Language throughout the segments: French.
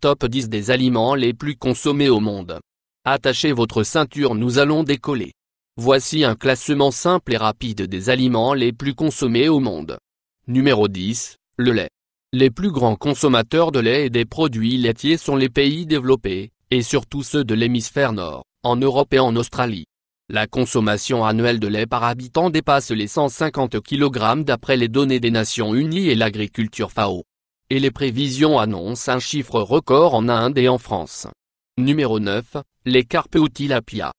Top 10 des aliments les plus consommés au monde. Attachez votre ceinture, nous allons décoller. Voici un classement simple et rapide des aliments les plus consommés au monde. Numéro 10, le lait. Les plus grands consommateurs de lait et des produits laitiers sont les pays développés, et surtout ceux de l'hémisphère nord, en Europe et en Australie. La consommation annuelle de lait par habitant dépasse les 150 kg d'après les données des Nations Unies et l'agriculture FAO. Et les prévisions annoncent un chiffre record en Inde et en France. Numéro 9, les carpes ou tilapia.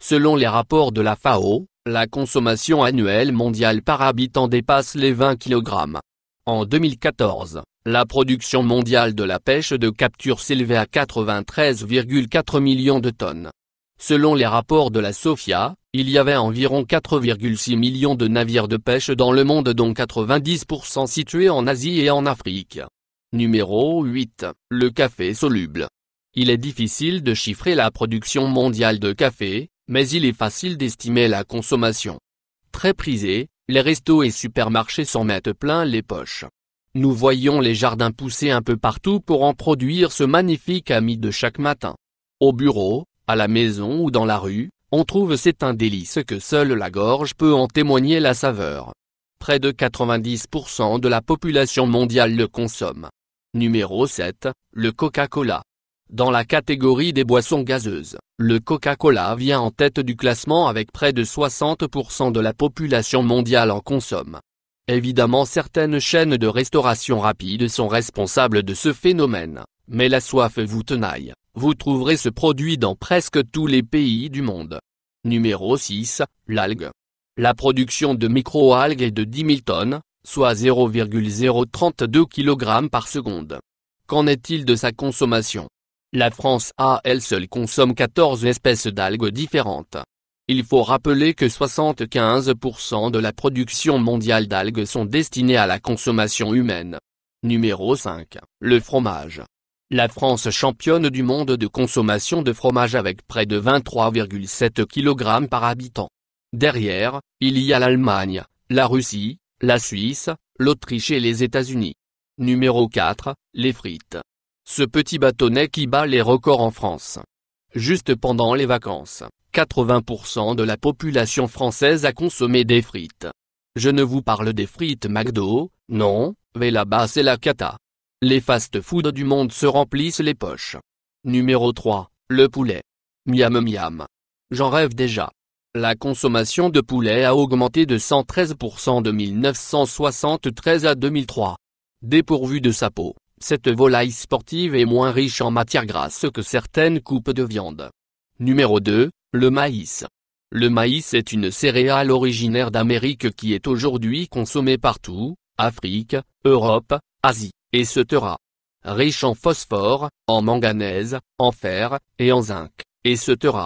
Selon les rapports de la FAO, la consommation annuelle mondiale par habitant dépasse les 20 kg. En 2014, la production mondiale de la pêche de capture s'élevait à 93,4 millions de tonnes. Selon les rapports de la SOFIA, il y avait environ 4,6 millions de navires de pêche dans le monde, dont 90% situés en Asie et en Afrique. Numéro 8, le café soluble. Il est difficile de chiffrer la production mondiale de café, mais il est facile d'estimer la consommation. Très prisé, les restos et supermarchés s'en mettent plein les poches. Nous voyons les jardins pousser un peu partout pour en produire ce magnifique ami de chaque matin. Au bureau, à la maison ou dans la rue, on trouve c'est un délice que seule la gorge peut en témoigner la saveur. Près de 90% de la population mondiale le consomme. Numéro 7, le Coca-Cola. Dans la catégorie des boissons gazeuses, le Coca-Cola vient en tête du classement avec près de 60% de la population mondiale en consomme. Évidemment, certaines chaînes de restauration rapide sont responsables de ce phénomène, mais la soif vous tenaille, vous trouverez ce produit dans presque tous les pays du monde. Numéro 6, l'algue. La production de micro-algues est de 10 000 tonnes, soit 0,032 kg par seconde. Qu'en est-il de sa consommation? La France à elle seule consomme 14 espèces d'algues différentes. Il faut rappeler que 75% de la production mondiale d'algues sont destinées à la consommation humaine. Numéro 5, le fromage. La France championne du monde de consommation de fromage avec près de 23,7 kg par habitant. Derrière, il y a l'Allemagne, la Russie, la Suisse, l'Autriche et les États-Unis. Numéro 4, les frites. Ce petit bâtonnet qui bat les records en France. Juste pendant les vacances, 80% de la population française a consommé des frites. Je ne vous parle des frites McDo, non, mais là-bas c'est la cata. Les fast-food du monde se remplissent les poches. Numéro 3, le poulet. Miam miam. J'en rêve déjà. La consommation de poulet a augmenté de 113% de 1973 à 2003. Dépourvue de sa peau, cette volaille sportive est moins riche en matières grasses que certaines coupes de viande. Numéro 2, le maïs. Le maïs est une céréale originaire d'Amérique qui est aujourd'hui consommée partout, Afrique, Europe, Asie, etc. Riche en phosphore, en manganèse, en fer, et en zinc, etc.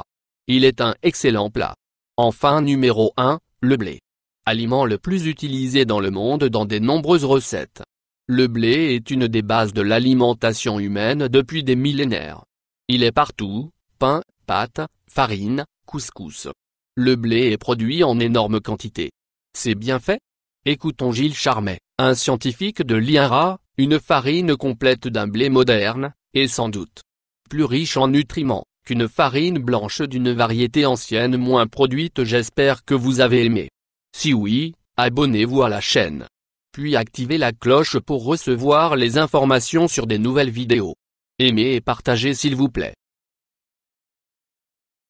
Il est un excellent plat. Enfin numéro 1, le blé. Aliment le plus utilisé dans le monde dans de nombreuses recettes. Le blé est une des bases de l'alimentation humaine depuis des millénaires. Il est partout, pain, pâtes, farine, couscous. Le blé est produit en énorme quantité. C'est bien fait? Écoutons Gilles Charmet, un scientifique de l'INRA, une farine complète d'un blé moderne, est sans doute plus riche en nutriments qu'une farine blanche d'une variété ancienne moins produite. J'espère que vous avez aimé. Si oui, abonnez-vous à la chaîne. Puis activez la cloche pour recevoir les informations sur des nouvelles vidéos. Aimez et partagez s'il vous plaît.